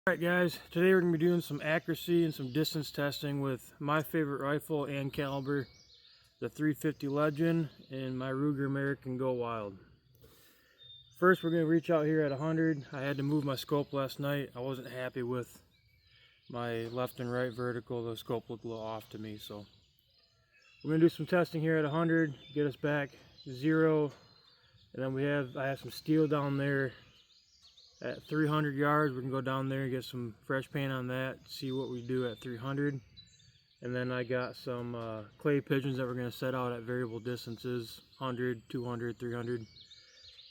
Alright guys, today we're going to be doing some accuracy and some distance testing with my favorite rifle and caliber, the 350 Legend and my Ruger American Go Wild. First we're going to reach out here at 100. I had to move my scope last night. I wasn't happy with my left and right vertical. The scope looked a little off to me, so we're going to do some testing here at 100, get us back 0, and then I have some steel down there at 300 yards. We can go down there and get some fresh paint on that, see what we do at 300. And then I got some clay pigeons that we're going to set out at variable distances, 100, 200, 300,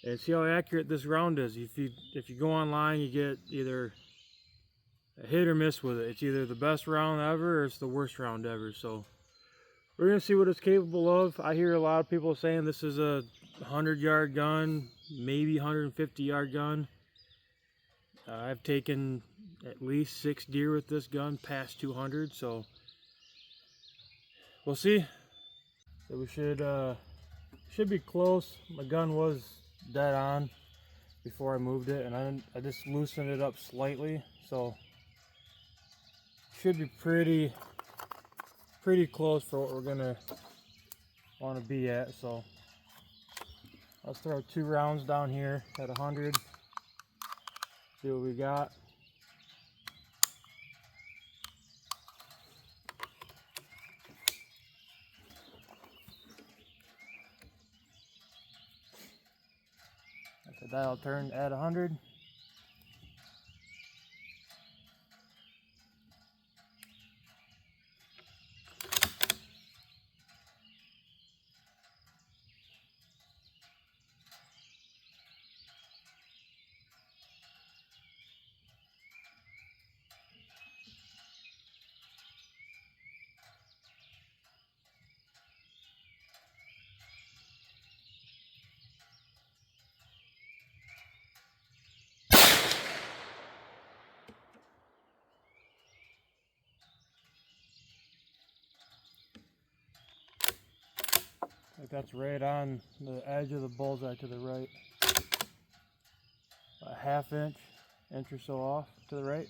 and see how accurate this round is. If you go online, you get either a hit or miss with it. It's either the best round ever or it's the worst round ever. So we're going to see what it's capable of. I hear a lot of people saying this is a 100-yard gun, maybe 150-yard gun. I've taken at least 6 deer with this gun past 200, so we'll see. So we should be close. My gun was dead on before I moved it, and I just loosened it up slightly, so should be pretty close for what we're gonna want to be at. So let's throw 2 rounds down here at 100. See what we got. Let the dial turn at 100. That's right on the edge of the bullseye to the right. A ½ inch or so off to the right.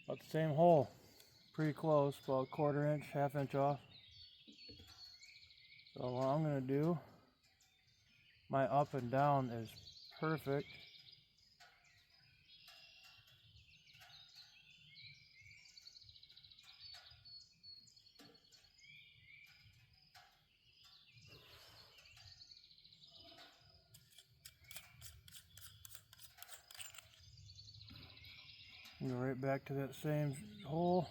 About the same hole, pretty close, about 1/4 inch, ½ inch off. So what I'm gonna do, my up and down is perfect. Go right back to that same hole.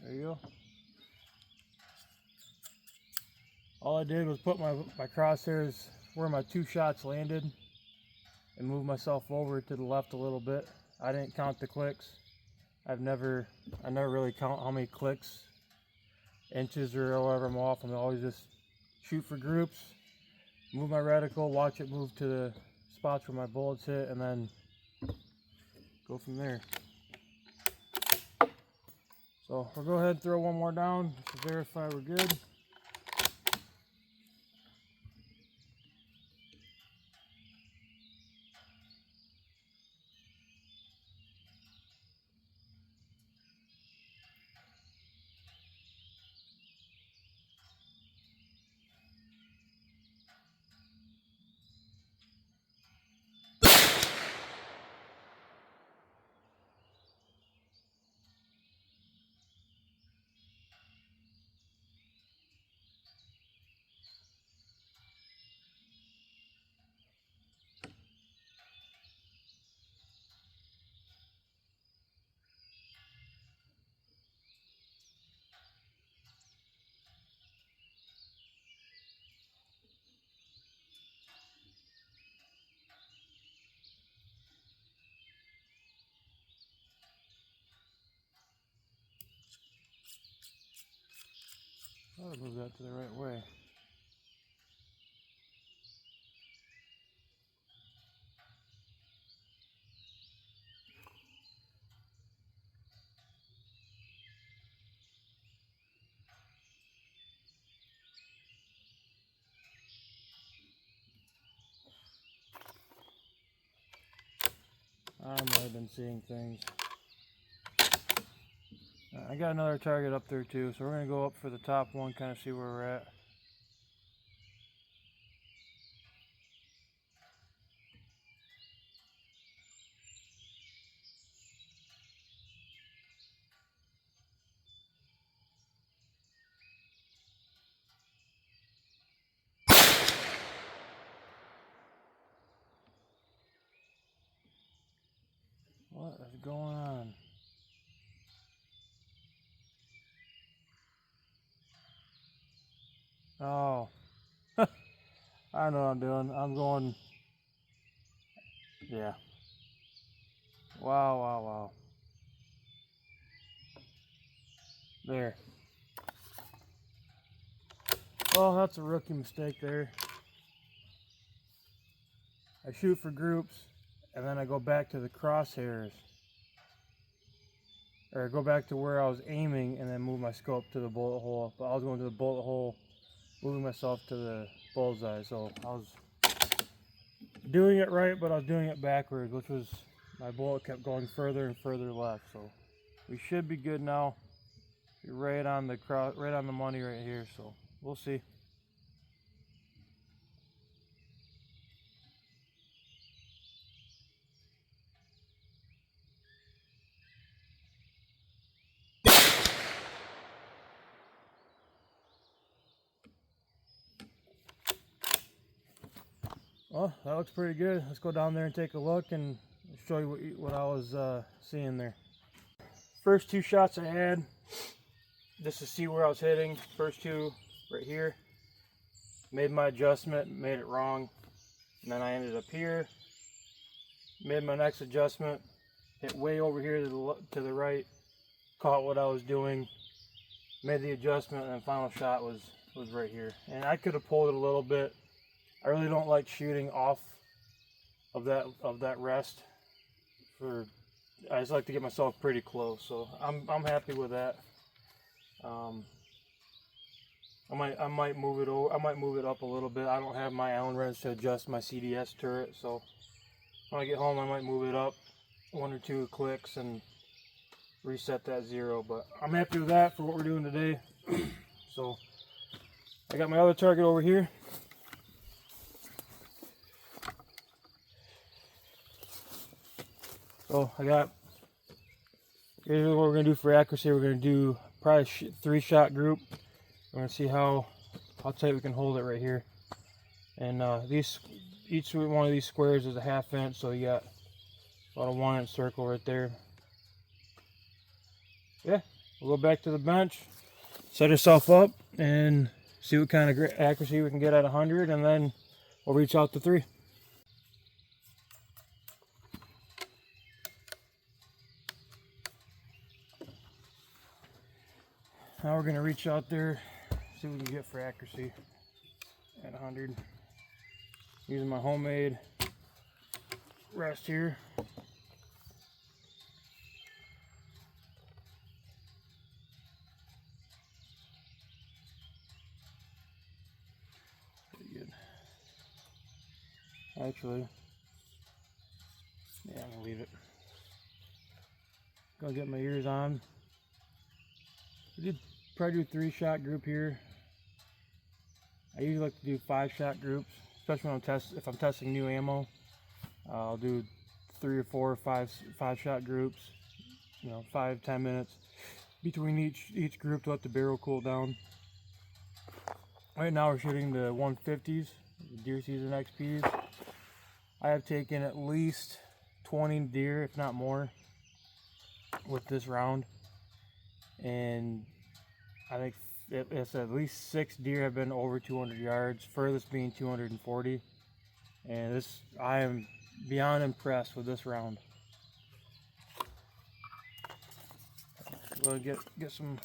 There you go. All I did was put my crosshairs where my 2 shots landed and move myself over to the left a little bit. I didn't count the clicks. I never really count how many clicks, inches or however I'm off. I'm always just shoot for groups, move my reticle, watch it move to the spots where my bullets hit, and then go from there. So we'll go ahead and throw one more down to verify we're good. I'll move that to the right way. I might have been seeing things. I got another target up there too, so we're going to go up for the top one, kind of see where we're at. What is going on? Oh, I know what I'm doing. I'm going, yeah. Wow, wow, wow. There. Well, that's a rookie mistake there. I shoot for groups, and then I go back to the crosshairs. Or go back to where I was aiming, and then move my scope to the bullet hole. But I was going to the bullet hole, moving myself to the bullseye. So I was doing it right, but I was doing it backwards, which was, my bullet kept going further and further left. So we should be good now. You're right on the money right here. So we'll see. Well, that looks pretty good. Let's go down there and take a look and show you what I was seeing there. First two shots I had, just to see where I was hitting. First two right here. Made my adjustment, made it wrong. And then I ended up here. Made my next adjustment, hit way over here to the right. Caught what I was doing. Made the adjustment, and the final shot was right here. And I could have pulled it a little bit. I really don't like shooting off of that rest. I just like to get myself pretty close, so I'm happy with that. I might move it over. I might move it up a little bit. I don't have my Allen wrench to adjust my CDS turret, so when I get home I might move it up 1 or 2 clicks and reset that 0. But I'm happy with that for what we're doing today. So I got my other target over here. So here's what we're going to do for accuracy. We're going to do probably 3-shot group. We're going to see how tight we can hold it right here. And each one of these squares is a 1/2 inch, so you got about a 1 inch circle right there. Yeah, we'll go back to the bench, set yourself up, and see what kind of accuracy we can get at 100, and then we'll reach out to 3. Now we're going to reach out there, see what we can get for accuracy at 100. Using my homemade rest here. Pretty good. Actually, yeah, I'm going to leave it. Gonna get my ears on. I did probably do 3-shot group here. I usually like to do 5-shot groups, especially when if I'm testing new ammo. I'll do 3 or 4 or 5-shot groups. 5-10 minutes between each group to let the barrel cool down. Right now we're shooting the 150s, the deer season XPs. I have taken at least 20 deer, if not more, with this round, and I think it's at least 6 deer have been over 200 yards, furthest being 240, and I am beyond impressed with this round. We'll get some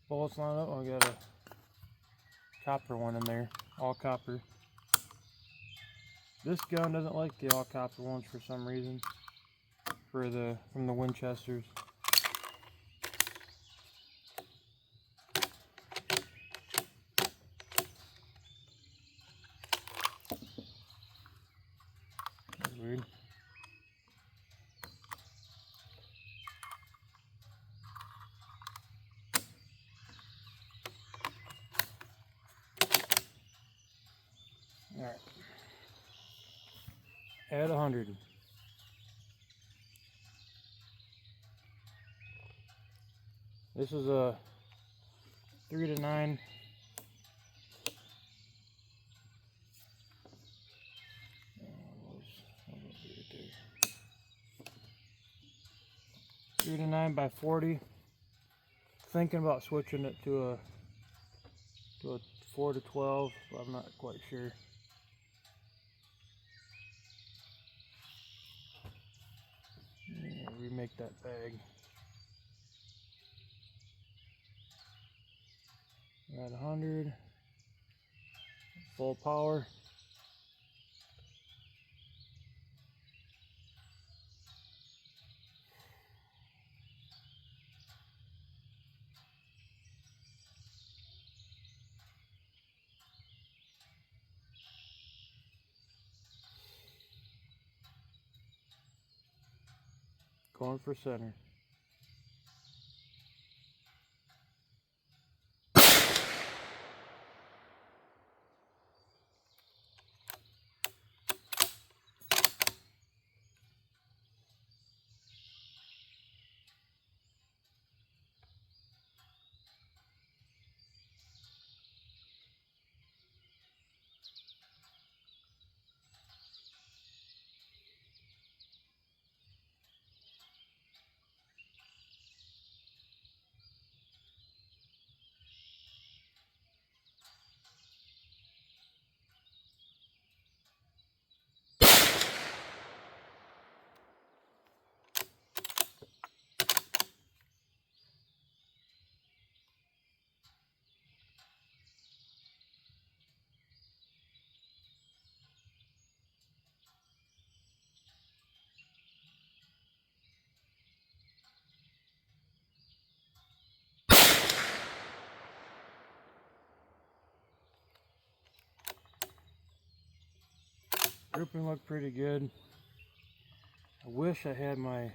bullets lined up. I gotta copper one in there, all copper. This gun doesn't like the all copper ones for some reason, from the Winchesters. That's weird. All right. Add 100. This is a 3 to 9. 3 to 9 by 40. Thinking about switching it to a 4 to 12, but I'm not quite sure. Yeah, remake that bag. Add 100. Full power. Going for center. Grouping looked pretty good. I wish I had my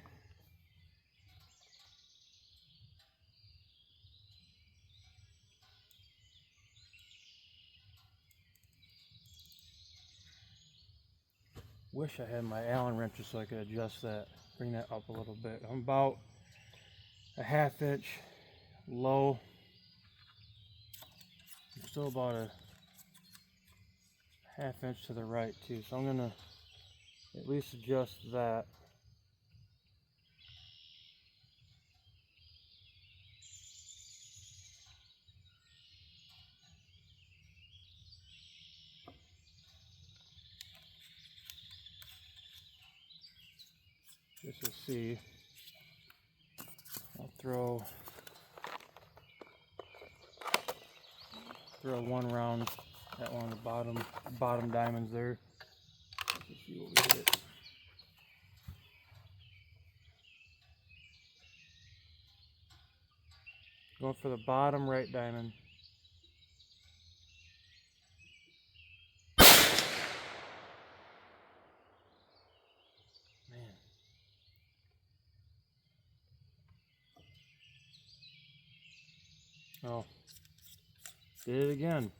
Allen wrenches so I could adjust that, bring that up a little bit. I'm about a ½ inch low. I'm still about a ½ inch to the right too, so I'm gonna at least adjust that. Just to see. I'll throw one round at one of the bottom diamonds there. Let's see what we get. Going for the bottom right diamond. Man. Oh. Did it again.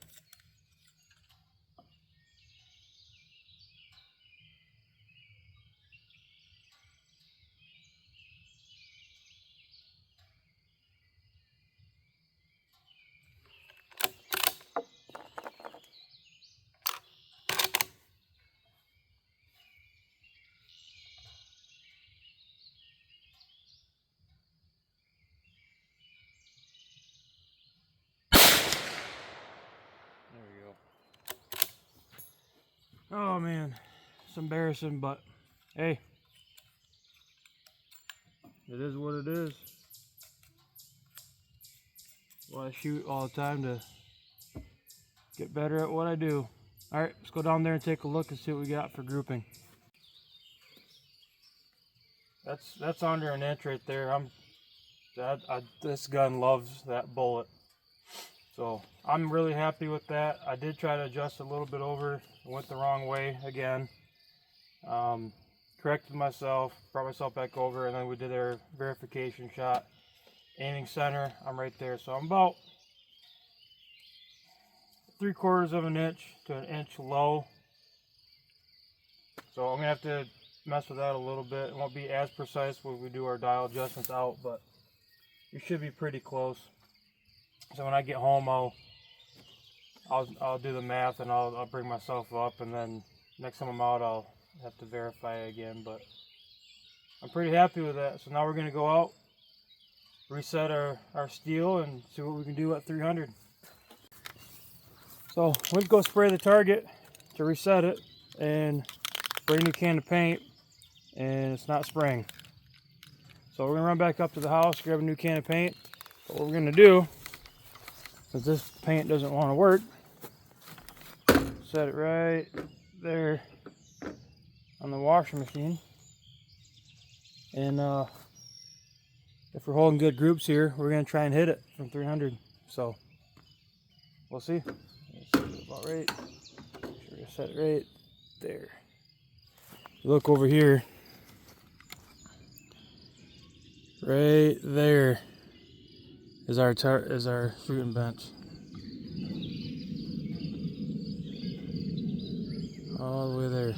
Oh man, it's embarrassing, but hey, it is what it is. Well, I shoot all the time to Get better at what I do. Alright, let's go down there and take a look and see what we got for grouping. That's under an inch right there. This gun loves that bullet. So I'm really happy with that. I did try to adjust a little bit over. I went the wrong way again. Corrected myself, brought myself back over, and then we did our verification shot. Aiming center, I'm right there. So I'm about 3/4 of an inch to an inch low. So I'm gonna have to mess with that a little bit. It won't be as precise when we do our dial adjustments out, but we should be pretty close. So when I get home, I'll do the math and I'll bring myself up, and then next time I'm out, I'll have to verify again. But I'm pretty happy with that. So now we're gonna go out, reset our steel, and see what we can do at 300. So we'll go spray the target to reset it, and spray a new can of paint, and it's not spraying. So we're gonna run back up to the house, grab a new can of paint. But what we're gonna do, since this paint doesn't want to work, set it right there on the washing machine. And if we're holding good groups here, we're gonna try and hit it from 300. So we'll see. About right. Make sure we set it right there. Look over here. Right there is our shooting bench. All the way there.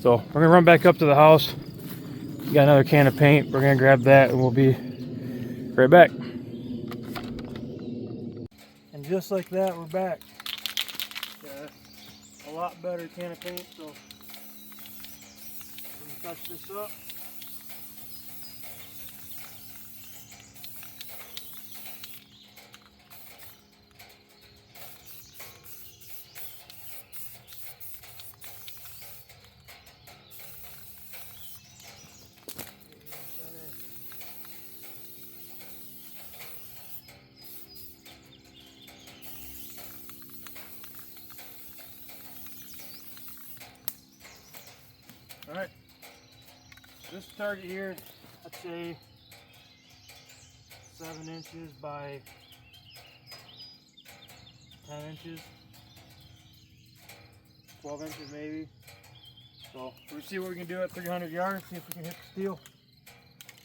So we're gonna run back up to the house. We got another can of paint. We're gonna grab that and we'll be right back. And just like that, we're back. Got a lot better can of paint, so we're gonna touch this up. Alright, this target here, I'd say 7 inches by 10 inches, 12 inches maybe. So we'll see what we can do at 300 yards, see if we can hit the steel,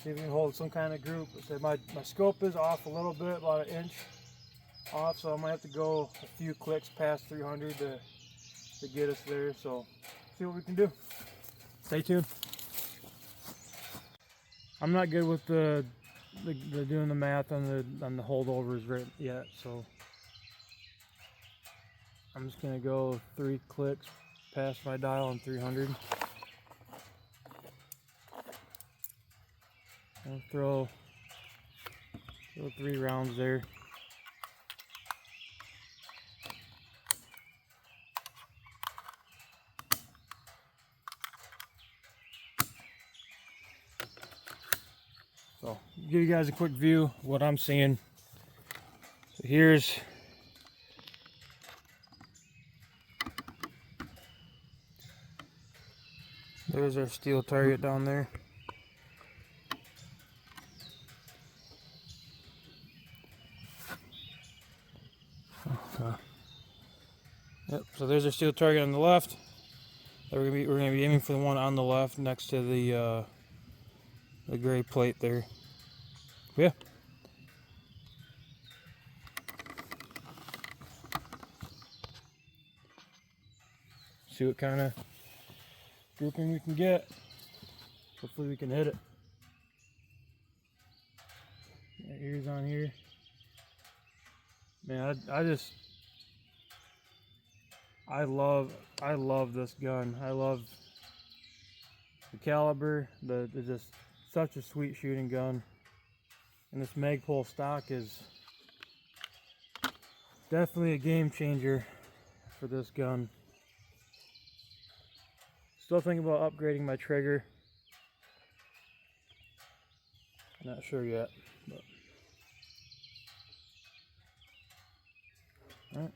see if we can hold some kind of group. So my scope is off a little bit, about 1 inch off, so I might have to go a few clicks past 300 to get us there. So see what we can do. Stay tuned. I'm not good with the doing the math on the holdovers right yet, so I'm just gonna go 3 clicks past my dial on 300. I'll throw 3 rounds there. So, give you guys a quick view of what I'm seeing. So there's our steel target down there. Yep. So there's our steel target on the left. We're gonna be aiming for the one on the left next to the gray plate there. Yeah. See what kind of grouping we can get. Hopefully we can hit it. Got ears on here. Man, I love this gun. I love the caliber. It's just such a sweet shooting gun. And this Magpul stock is definitely a game changer for this gun. Still thinking about upgrading my trigger. Not sure yet, but All right.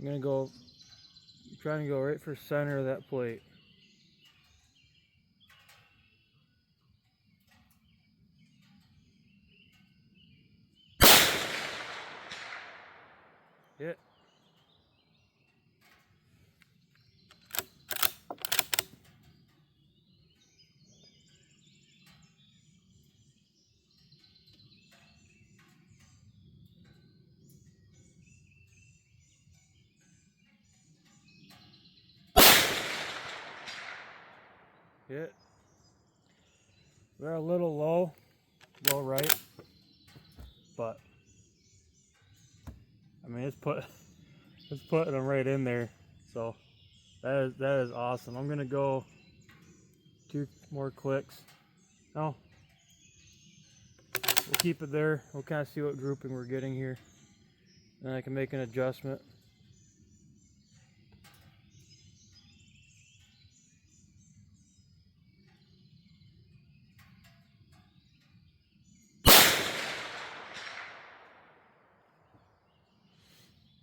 I'm gonna go, trying to go right for center of that plate. Hit. Hit. They're a little low right, but I mean it's putting them right in there. So that is awesome. I'm gonna go 2 more clicks. No, we'll keep it there. We'll kind of see what grouping we're getting here, and I can make an adjustment.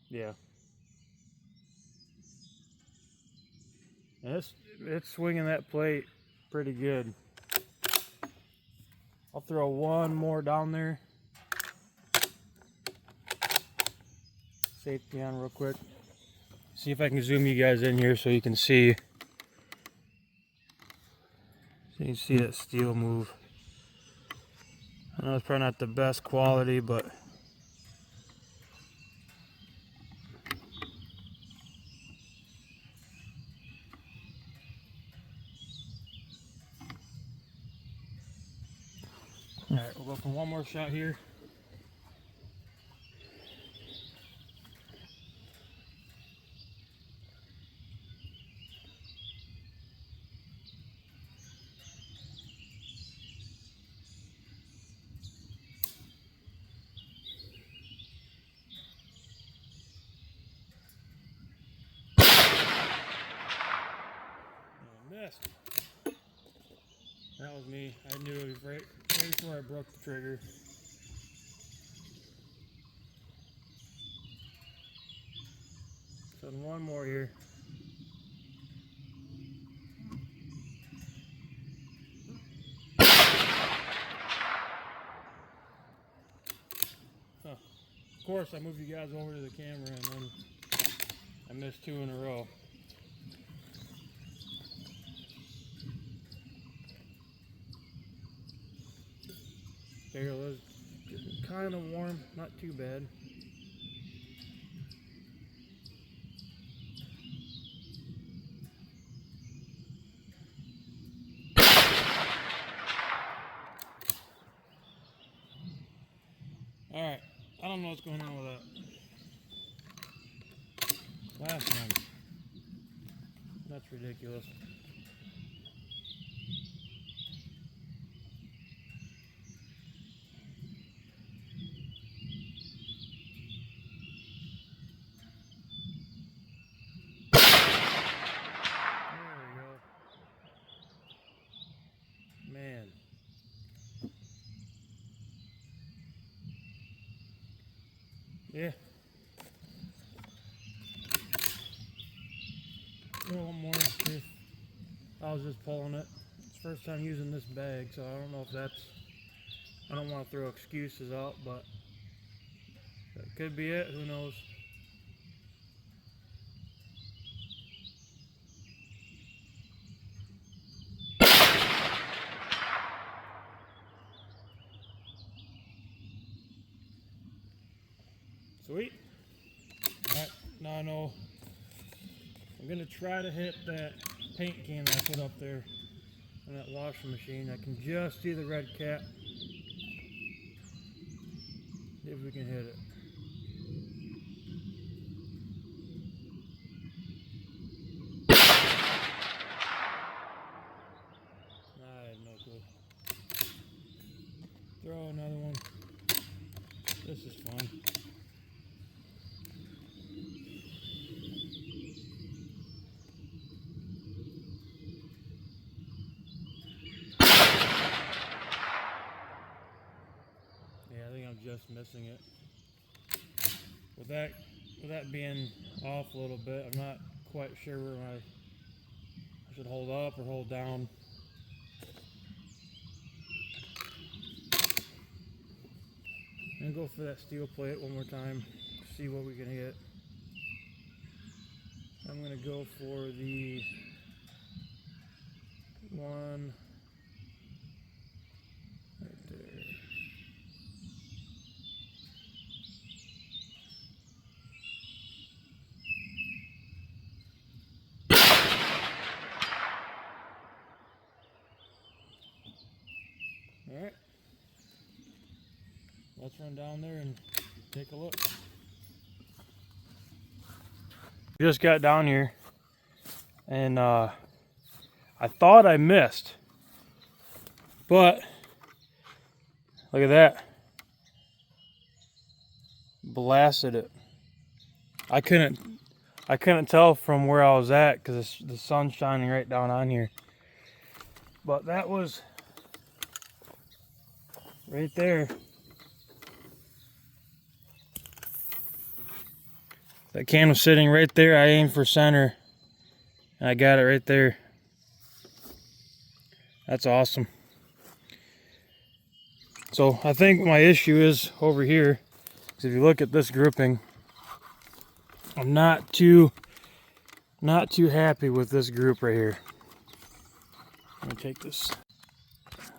Yeah. And it's swinging that plate pretty good. I'll throw one more down there. Safety on real quick. See if I can zoom you guys in here so you can see. So you can see that steel move. I know it's probably not the best quality, but all right, we'll go for one more shot here. And missed. That was me. I knew it was right before I broke the trigger. So one more here. Huh. Of course, I moved you guys over to the camera and then I missed 2 in a row. Barrel is kind of warm, not too bad. Alright, I don't know what's going on with that. Last one. That's ridiculous. There we go. Man. Yeah. Throw one more. I was just pulling it. It's the first time using this bag, so I don't know if that's... I don't want to throw excuses out, but that could be it. Who knows? Sweet. Alright, now I know I'm going to try to hit that paint can I put up there on that washing machine. I can just see the red cap. See if we can hit it. this, missing it. With that being off a little bit, I'm not quite sure where I should hold up or hold down. I'm gonna go for that steel plate one more time, see what we can hit. I'm gonna go for the one right there. All right, let's run down there and take a look. Just got down here and I thought I missed, but look at that. Blasted it. I couldn't tell from where I was at because the sun's shining right down on here. But that was right there. That can was sitting right there. I aimed for center and I got it right there. That's awesome. So I think my issue is over here, because if you look at this grouping, I'm not too happy with this group right here. Let me take this.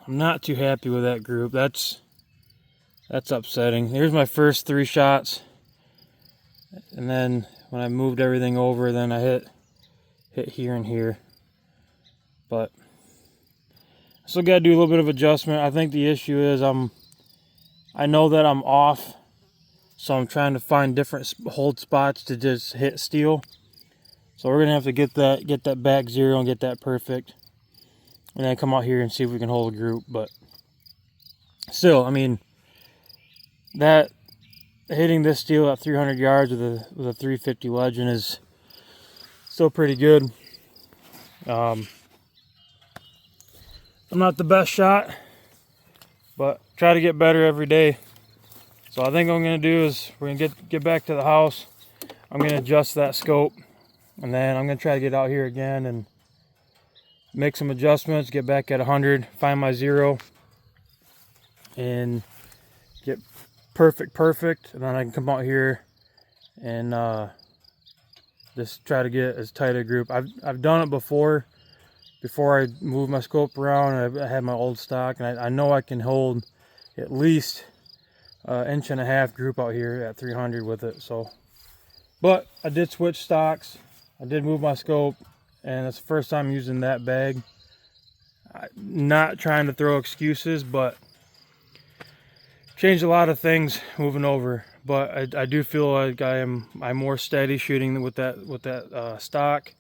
I'm not too happy with that group. That's upsetting. Here's my first 3 shots. And then when I moved everything over, then I hit here and here. But I still gotta do a little bit of adjustment. I think the issue is I know that I'm off, so I'm trying to find different hold spots to just hit steel. So we're gonna have to get that back zero and get that perfect, and then come out here and see if we can hold a group. But still, I mean, that hitting this steel at 300 yards with a 350 Legend is still pretty good. I'm not the best shot, but try to get better every day. So I think what I'm gonna do is we're gonna get back to the house. I'm gonna adjust that scope, and then I'm gonna try to get out here again and make some adjustments, get back at 100, find my zero, and get perfect, and then I can come out here and just try to get as tight a group. I've done it before I moved my scope around. I had my old stock, and I know I can hold at least an inch-and-a-half group out here at 300 with it. So, but I did switch stocks. I did move my scope, and it's the first time using that bag. Not trying to throw excuses, but changed a lot of things moving over. But I do feel like I'm more steady shooting with that stock.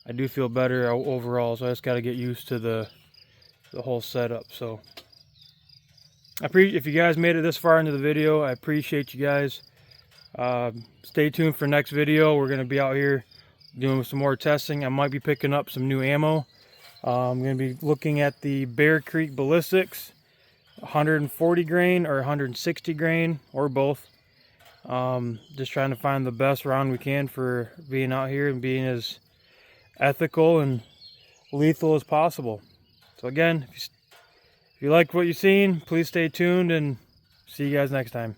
I do feel better overall, so I just got to get used to the whole setup. So if you guys made it this far into the video, I appreciate you guys. Stay tuned for next video. We're going to be out here doing some more testing. I might be picking up some new ammo. I'm going to be looking at the Bear Creek Ballistics, 140 grain or 160 grain, or both. Just trying to find the best round we can for being out here and being as ethical and lethal as possible. So again, if you like what you've seen, please stay tuned, and see you guys next time.